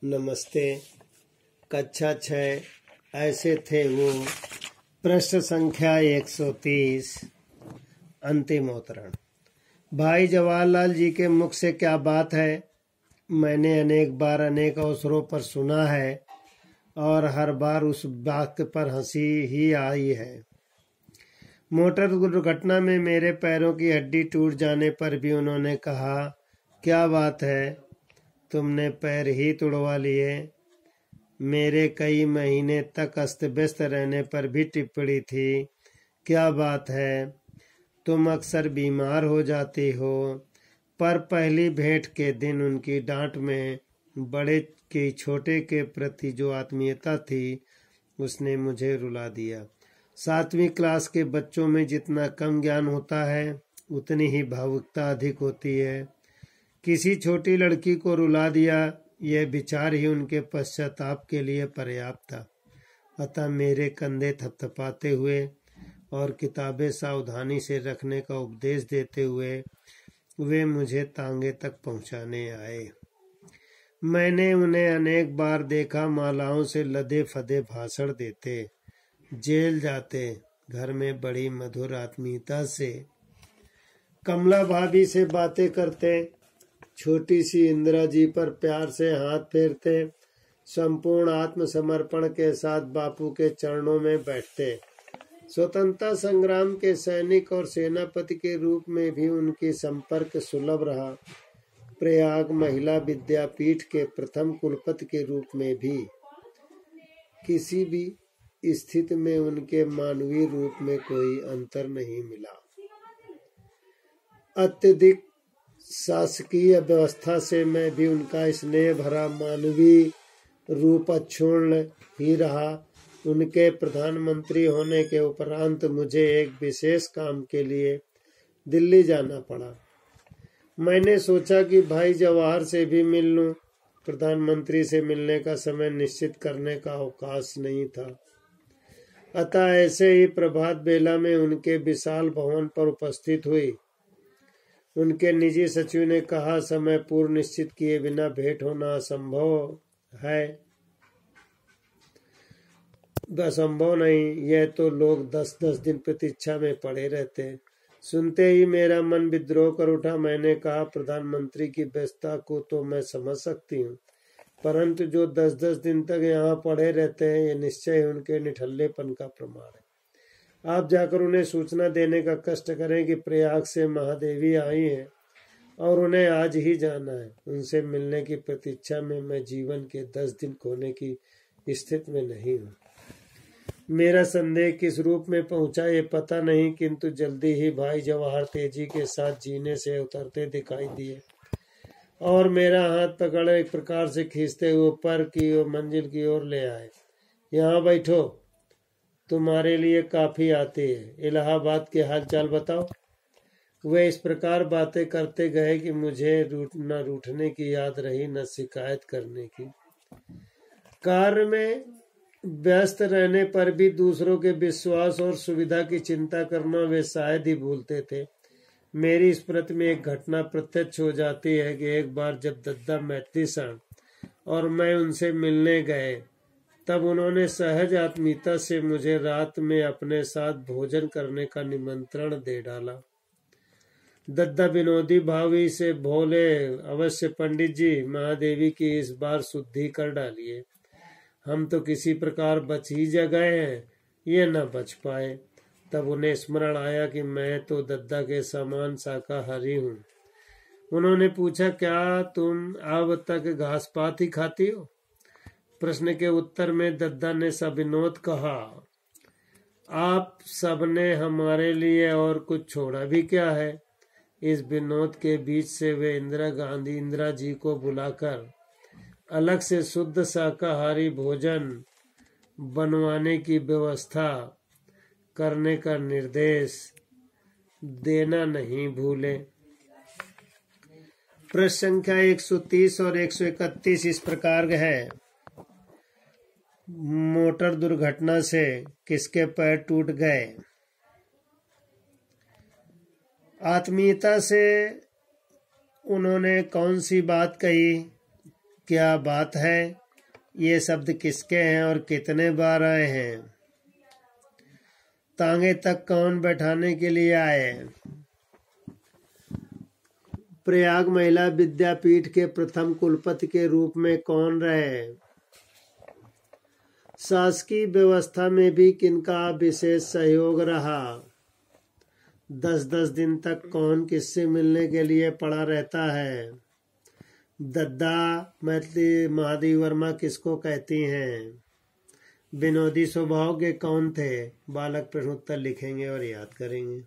नमस्ते। कक्षा 6 ऐसे थे वो। प्रश्न संख्या 130। अंतिम अवतरण। भाई जवाहरलाल जी के मुख से क्या बात है, मैंने अनेक बार अनेक अवसरों पर सुना है और हर बार उस बात पर हंसी ही आई है। मोटर दुर्घटना में मेरे पैरों की हड्डी टूट जाने पर भी उन्होंने कहा, क्या बात है, तुमने पैर ही तुड़वा लिए। मेरे कई महीने तक अस्त व्यस्त रहने पर भी टिप्पणी थी, क्या बात है, तुम अक्सर बीमार हो जाती हो। पर पहली भेंट के दिन उनकी डांट में बड़े के छोटे के प्रति जो आत्मीयता थी उसने मुझे रुला दिया। 7वीं क्लास के बच्चों में जितना कम ज्ञान होता है उतनी ही भावुकता अधिक होती है। किसी छोटी लड़की को रुला दिया, यह विचार ही उनके पश्चाताप के लिए पर्याप्त था। अतः मेरे कंधे थपथपाते हुए और किताबें सावधानी से रखने का उपदेश देते हुए वे मुझे तांगे तक पहुंचाने आए। मैंने उन्हें अनेक बार देखा मालाओं से लदे फदे भाषण देते, जेल जाते, घर में बड़ी मधुर आत्मीयता से कमला भाभी से बातें करते, छोटी सी इंदिरा जी पर प्यार से हाथ फेरते, संपूर्ण आत्मसमर्पण के साथ बापू के चरणों में बैठते। स्वतंत्रता संग्राम के सैनिक और सेनापति के रूप में भी उनकी संपर्क सुलभ रहा। प्रयाग महिला विद्यापीठ के प्रथम कुलपति के रूप में भी किसी भी स्थिति में उनके मानवीय रूप में कोई अंतर नहीं मिला। अत्यधिक शासकीय व्यवस्था से मैं भी उनका स्नेह भरा मानवीय रूप अक्षुण्ण ही रहा। उनके प्रधानमंत्री होने के उपरांत मुझे एक विशेष काम के लिए दिल्ली जाना पड़ा। मैंने सोचा कि भाई जवाहर से भी मिल लूं। प्रधानमंत्री से मिलने का समय निश्चित करने का अवकाश नहीं था। अतः ऐसे ही प्रभात बेला में उनके विशाल भवन पर उपस्थित हुई। उनके निजी सचिव ने कहा, समय पूर्व निश्चित किए बिना भेंट होना असंभव है। असंभव नहीं, यह तो लोग 10-10 दिन प्रतीक्षा में पड़े रहते। सुनते ही मेरा मन विद्रोह कर उठा। मैंने कहा, प्रधानमंत्री की व्यस्तता को तो मैं समझ सकती हूँ, परंतु जो 10-10 दिन तक यहाँ पड़े रहते हैं, ये निश्चय उनके निठल्लेपन का प्रमाण है। आप जाकर उन्हें सूचना देने का कष्ट करें कि प्रयाग से महादेवी आई हैं और उन्हें आज ही जाना है। उनसे मिलने की प्रतीक्षा में मैं जीवन के 10 दिन खोने की स्थिति में नहीं हूँ। मेरा संदेह किस रूप में पहुंचा ये पता नहीं, किंतु जल्दी ही भाई जवाहर तेजी के साथ जीने से उतरते दिखाई दिए और मेरा हाथ पकड़ एक प्रकार से खींचते हुए ऊपर की ओर मंजिल की ओर ले आए। यहाँ बैठो, तुम्हारे लिए काफी आती है। इलाहाबाद के हालचाल बताओ। वे इस प्रकार बातें करते गए कि मुझे न रूठने की याद रही न शिकायत करने की। कार्य में व्यस्त रहने पर भी दूसरों के विश्वास और सुविधा की चिंता करना वे शायद ही भूलते थे। मेरी स्मृति में एक घटना प्रत्यक्ष हो जाती है कि एक बार जब दद्दा मैथिलीसण और मैं उनसे मिलने गए, तब उन्होंने सहज आत्मीयता से मुझे रात में अपने साथ भोजन करने का निमंत्रण दे डाला। दद्दा विनोदी भावी से बोले, अवश्य पंडित जी, महादेवी की इस बार शुद्धि कर डालिए। हम तो किसी प्रकार बच ही गए हैं, ये न बच पाए। तब उन्हें स्मरण आया कि मैं तो दद्दा के समान शाकाहारी हूँ। उन्होंने पूछा, क्या तुम अब तक घास पात ही खाती हो? प्रश्न के उत्तर में दद्दा ने सविनोद कहा, आप सबने हमारे लिए और कुछ छोड़ा भी क्या है? इस विनोद के बीच से वे इंदिरा जी को बुलाकर अलग से शुद्ध शाकाहारी भोजन बनवाने की व्यवस्था करने का निर्देश देना नहीं भूले। प्रश्न संख्या 130 और 131 इस प्रकार है। मोटर दुर्घटना से किसके पैर टूट गए? आत्मीयता से उन्होंने कौन सी बात कही? क्या बात है, ये शब्द किसके हैं और कितने बार आए हैं? तांगे तक कौन बैठाने के लिए आए? प्रयाग महिला विद्यापीठ के प्रथम कुलपति के रूप में कौन रहे? शासकीय व्यवस्था में भी किनका विशेष सहयोग रहा? 10-10 दिन तक कौन किससे मिलने के लिए पड़ा रहता है? दद्दा मैथिली महादेवी वर्मा किसको कहती हैं? विनोदी स्वभाव के कौन थे? बालक प्रश्नोत्तर लिखेंगे और याद करेंगे।